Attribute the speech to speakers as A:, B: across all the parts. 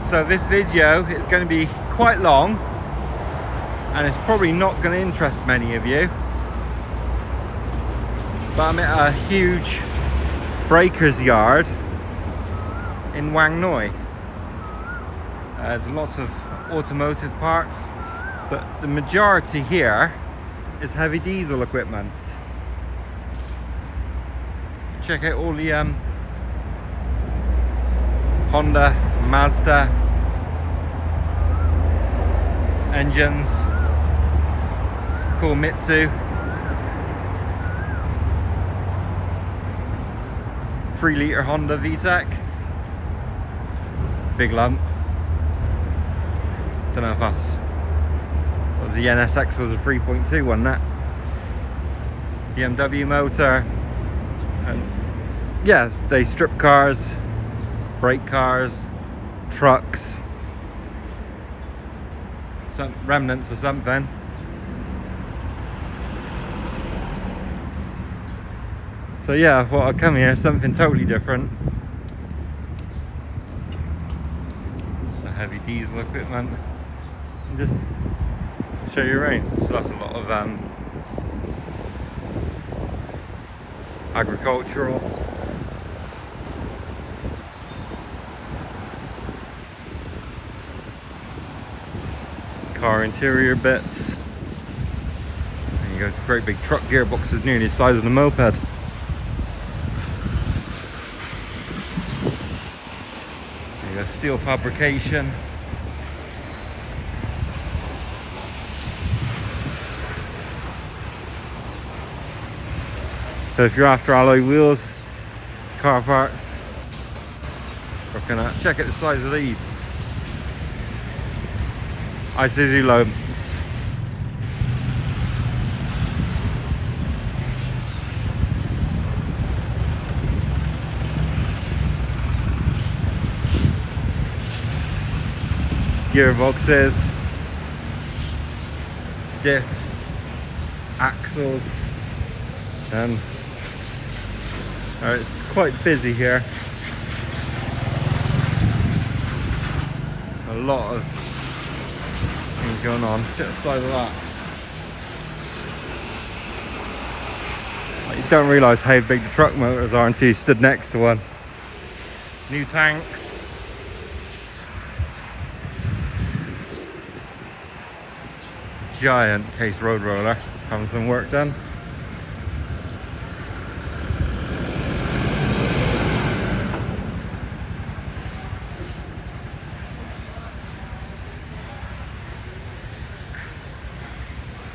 A: So this video is going to be quite long, and it's probably not going to interest many of you, but I'm at a huge breaker's yard in Wang Noi. There's lots of automotive parts, but the majority here is heavy diesel equipment. Check out all the Honda, Mazda engines, Komatsu, 3-litre Honda VTEC, big lump. Don't know if that's, what was the NSX was a 3.2, wasn't it? BMW motor, and yeah, they strip cars, brake cars, trucks, some remnants of something. So yeah, I thought I'd come here, something totally different. The heavy diesel equipment, and just show you around. So that's a lot of agricultural. Car interior bits. And you got great big truck gearboxes nearly the size of the moped. And you got steel fabrication. So if you're after alloy wheels, car parts, looking at, check out the size of these. Isuzu loads. Gearboxes, diffs, axles, and it's quite busy here. A lot of things going on. Check the size of that. Like, you don't realise how big the truck motors are until you stood next to one. New tanks. Giant case road roller having some work done.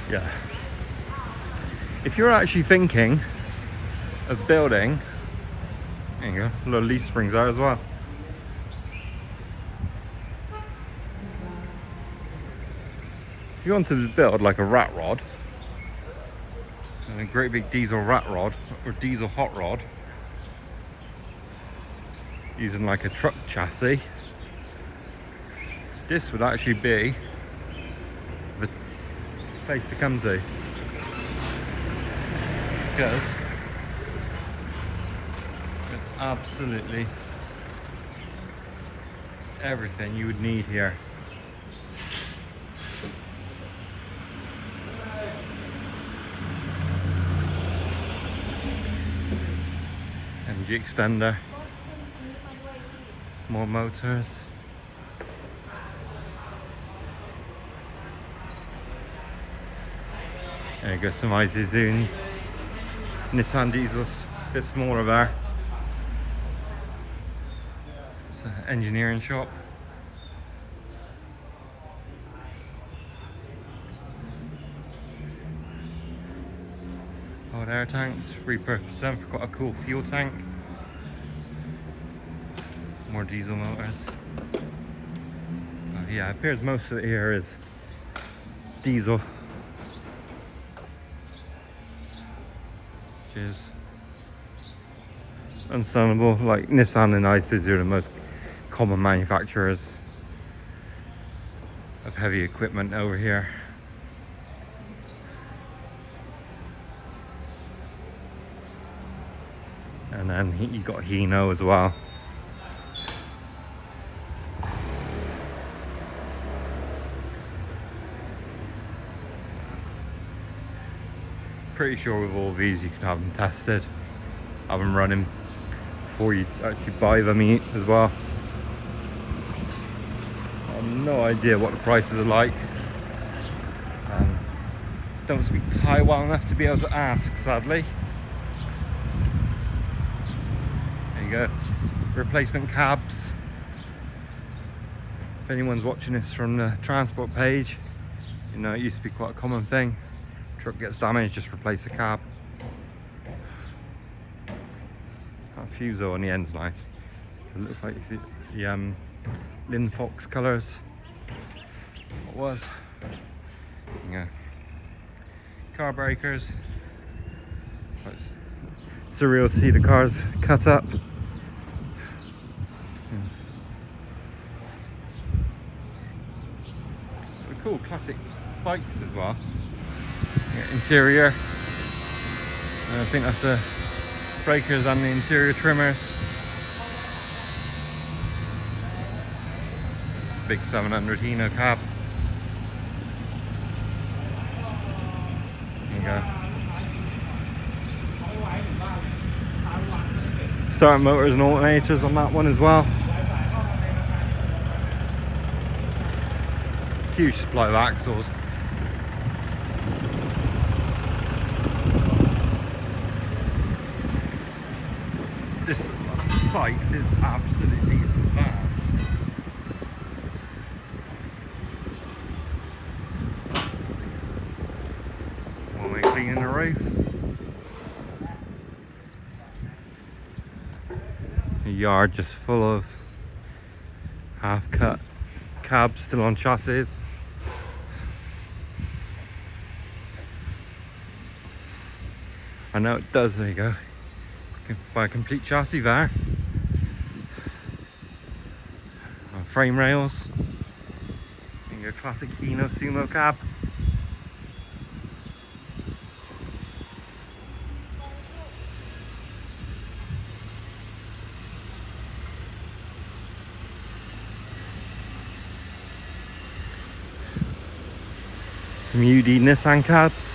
A: Yeah. If you're actually thinking of building, there you go, a lot of leaf springs out as well. If you wanted to build like a rat rod, and a great big diesel rat rod or diesel hot rod, using like a truck chassis, this would actually be the place to come to, because there's absolutely everything you would need here. Energy extender, more motors. There you go, some Isuzu, Nissan diesels, a bit smaller there. It's an engineering shop. Old air tanks, repurposed them for quite a cool fuel tank. More diesel motors. Yeah, it appears most of it here is diesel, which is understandable. Like Nissan and Isuzu are the most common manufacturers of heavy equipment over here. And then you got Hino as well. pretty sure with all these you can have them tested, have them running before you actually buy them as well. I have no idea what the prices are like. Don't speak Thai well enough to be able to ask, sadly. There you go. Replacement cabs. If anyone's watching this from the transport page, you know it used to be quite a common thing. Truck gets damaged, just replace the cab. That fuso on the end's nice. It looks like the Lynn Fox colours. What was? Yeah. Car breakers. It's surreal to see the cars cut up. Cool classic bikes as well. Yeah, interior. I think that's the breakers and the interior trimmers. Big 700 Hino cab. There you go. Starting motors and alternators on that one as well. Huge supply of axles. This site is absolutely vast. One way cleaning the roof. A yard just full of half-cut cabs still on chassis. I know it does, there you go. You can buy a complete chassis there. Frame rails. And your classic Hino Sumo cab. Some UD Nissan cabs.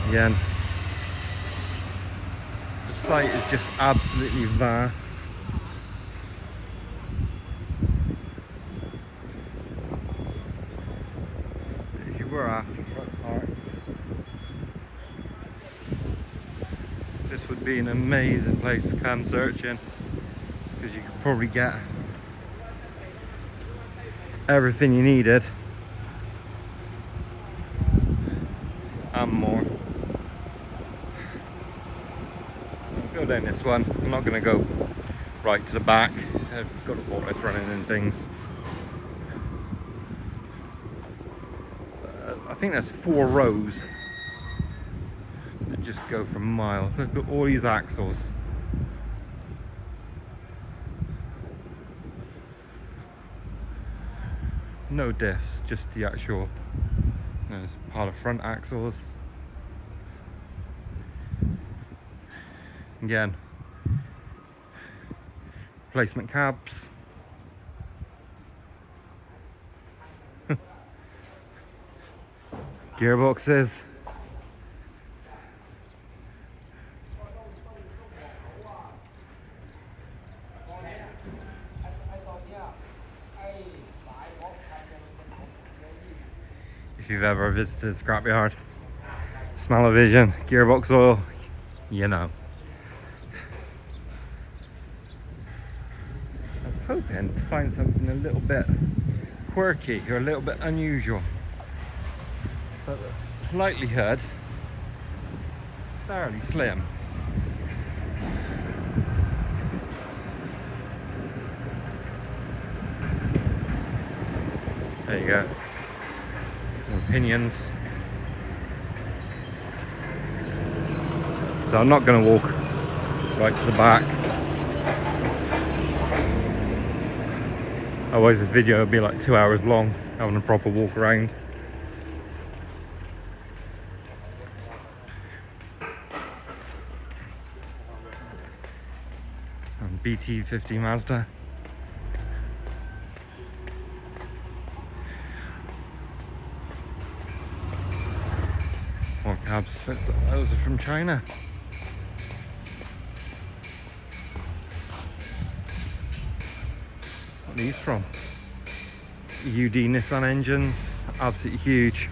A: Again, the site is just absolutely vast. If you were after truck parts, this would be an amazing place to come searching, because you could probably get everything you needed and more. I'll go down this one. I'm not going to go right to the back. I've got a forklift running and things. I think there's 4 rows that just go for miles. Look at all these axles. No diffs, just the actual, there's part of front axles. Again, replacement cabs. Gearboxes. If you've ever visited a scrapyard, smell-o-vision, gearbox oil, you know. I was hoping to find something a little bit quirky or a little bit unusual, but the likelihood fairly slim. There you go. Pinions. So I'm not going to walk right to the back, otherwise this video would be like 2 hours long, having a proper walk around. And BT50 Mazda. But those are from China. What are these from? UD Nissan engines, absolutely huge.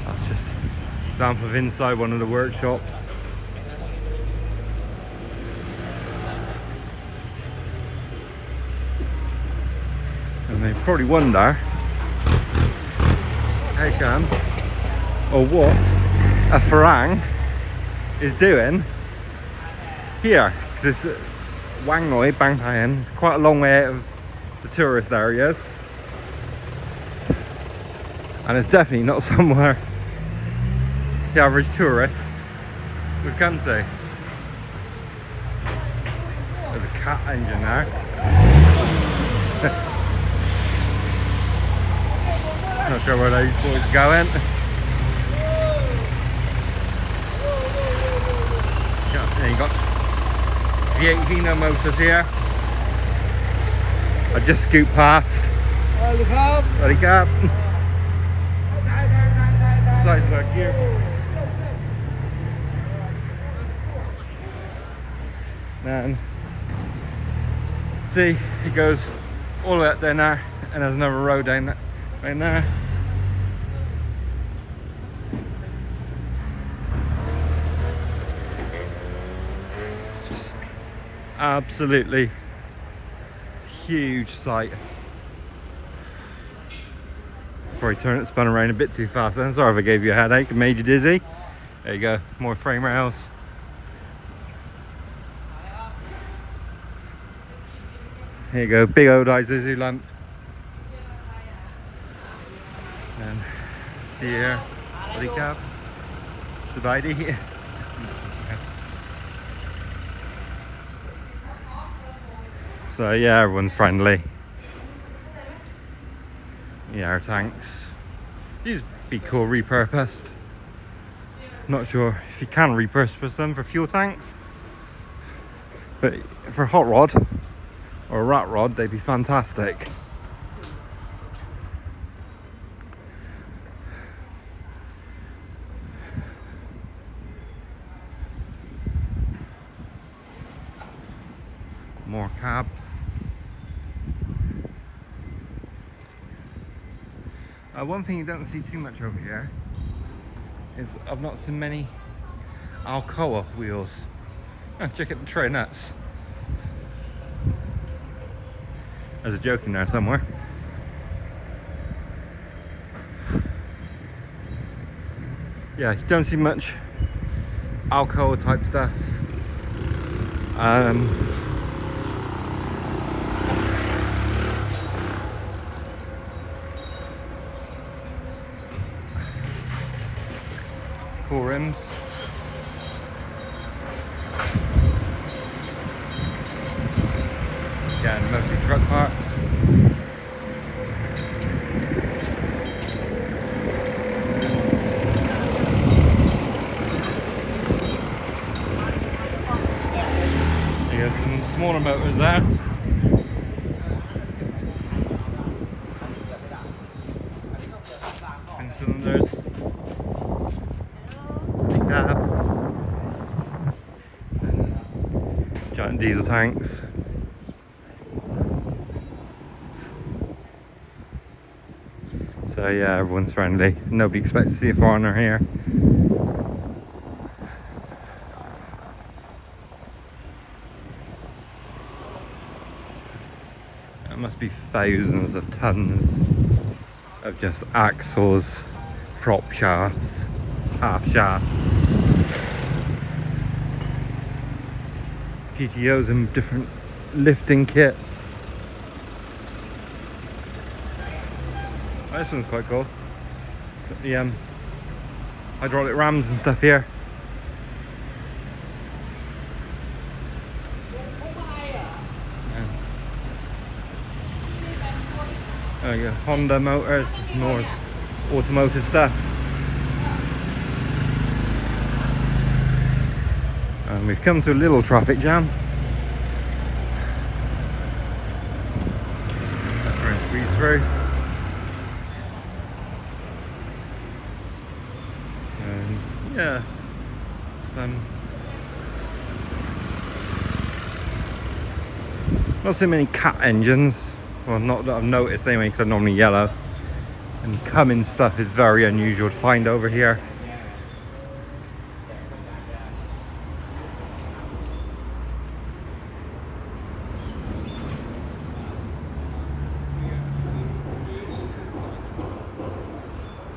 A: That's just an example of inside one of the workshops. And they probably wonder how come or what a Farang is doing here, because this Wang Noi, Bang Tayan, is quite a long way out of the tourist areas, and it's definitely not somewhere the average tourist would come to. There's a cat engine there. Not sure where those boys are going. Yeah, you got V8 Hino motors here. I just scooped past. Sorry, cap. Size back here. And see, it goes all the way up down there, and there's another road down there. Right there. Just absolutely huge site. Probably turned it, spun around a bit too fast then. Sorry if I gave you a headache and made you dizzy. There you go, more frame rails. Here you go, big old Isuzu lamp. And see here, body cap, Sabidi. So yeah, everyone's friendly. Yeah, our tanks. These would be cool repurposed. Not sure if you can repurpose them for fuel tanks, but for a hot rod or a rat rod, they'd be fantastic. More cabs. One thing you don't see too much over here is I've not seen many Alcoa wheels. Oh, check out the tray nuts. There's a joke in there somewhere. Yeah, you don't see much Alcoa type stuff. Cool rims. Yeah, and mostly truck parts. You got some smaller motors there. And cylinders. Giant diesel tanks. So yeah, everyone's friendly. Nobody expects to see a foreigner here. There must be thousands of tons of just axles, prop shafts, half shafts, PTOs and different lifting kits. Oh, this one's quite cool. Got the hydraulic rams and stuff here. There you go, Honda motors, it's more automotive stuff. And we've come to a little traffic jam. through. And yeah, not so many cat engines. Well, not that I've noticed anyway, because they're normally yellow. And Cummins stuff is very unusual to find over here.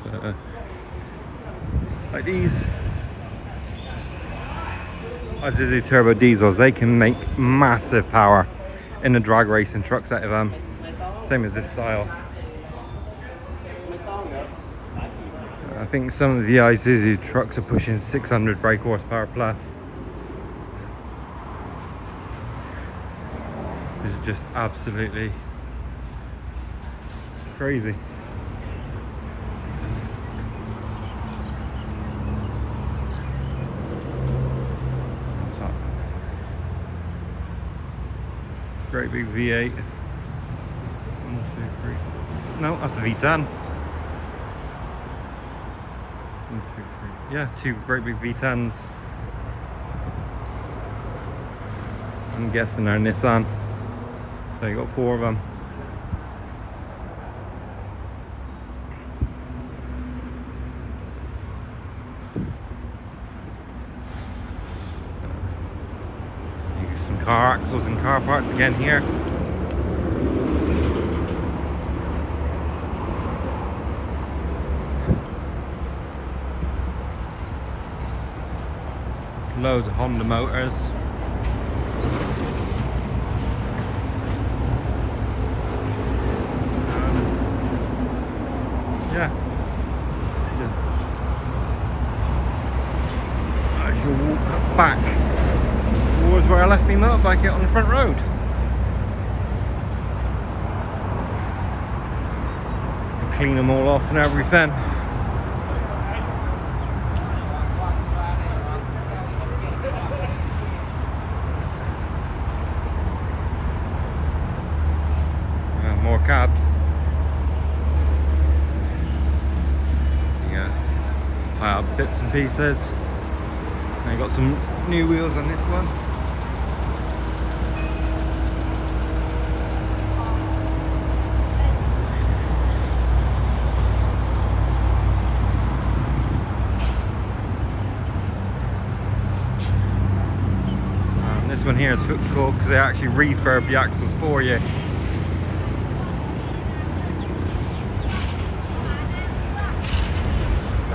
A: So, like these Isuzu turbo diesels, they can make massive power in the drag racing trucks out of them. Same as this style. I think some of the Isuzu trucks are pushing 600 brake horsepower plus. This is just absolutely crazy. What's that? Great big V8. 1, 2, 3. No, that's a V10. 1, 2, 3. Yeah, 2 great big V10s. I'm guessing they're Nissan. So you got 4 of them. You get some car axles and car parts again here. Loads of Honda motors. Yeah. I shall walk back towards where I left my motorbike out on the front road. And clean them all off and everything. More cabs. Yeah, bits and pieces. And I got some new wheels on this one. This one here is cool because they actually refurb the axles for you.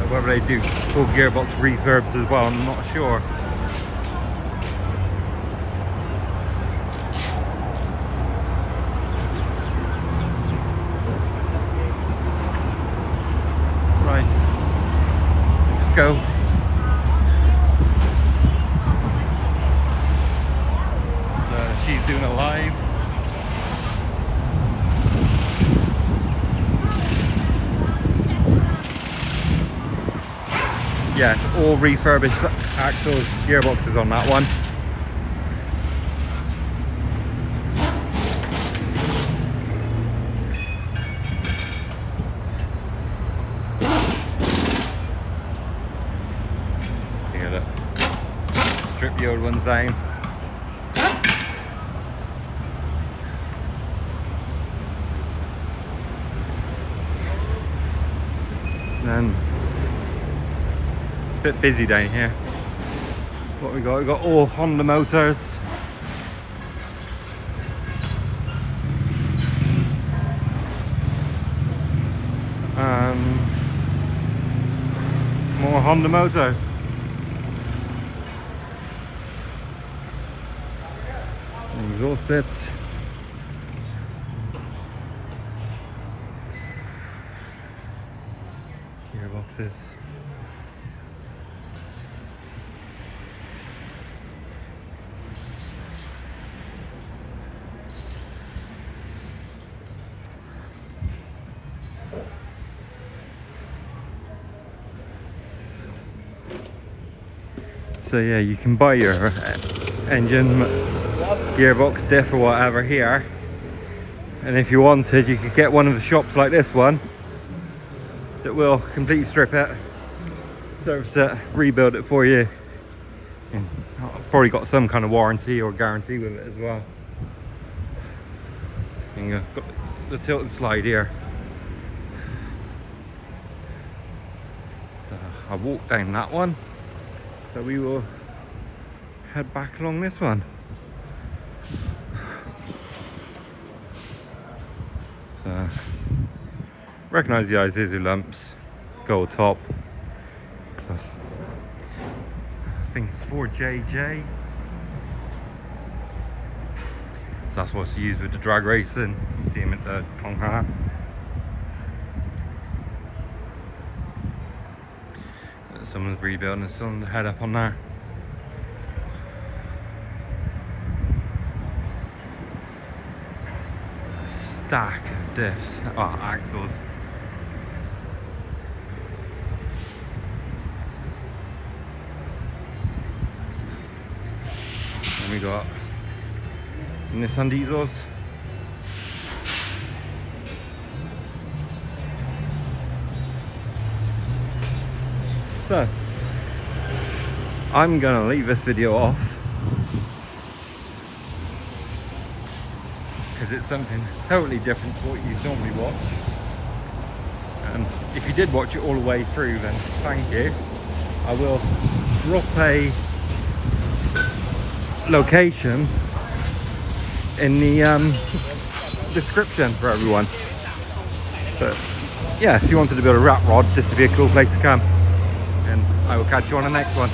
A: Whether they do full gearbox refurbs as well, I'm not sure. Right, let's go. She's doing a live. Yeah, all refurbished axles, gearboxes on that one. Here, look. Strip the old ones down. And then bit busy down here. What we got? We got all Honda motors. More Honda motors. Exhaust bits. Gearboxes. So yeah, you can buy your engine, gearbox, diff or whatever here And if you wanted, you could get one of the shops like this one that will completely strip it, service it, rebuild it for you, and probably got some kind of warranty or guarantee with it as well. And you've got the tilt and slide here. So I walked down that one, so we will head back along this one. So recognise the Isuzu lumps, gold top, plus I think it's 4JJ. So that's what's used with the drag racing. You see him at the Klongha. Someone's rebuilding, someone to head up on there. A stack of diffs, axles. And we got Nissan diesels. So I'm gonna leave this video off because it's something totally different to what you normally watch. And if you did watch it all the way through, then thank you. I will drop a location in the description for everyone. But yeah, if you wanted to build a rat rod, this would be a cool place to come. And I will catch you on the next one.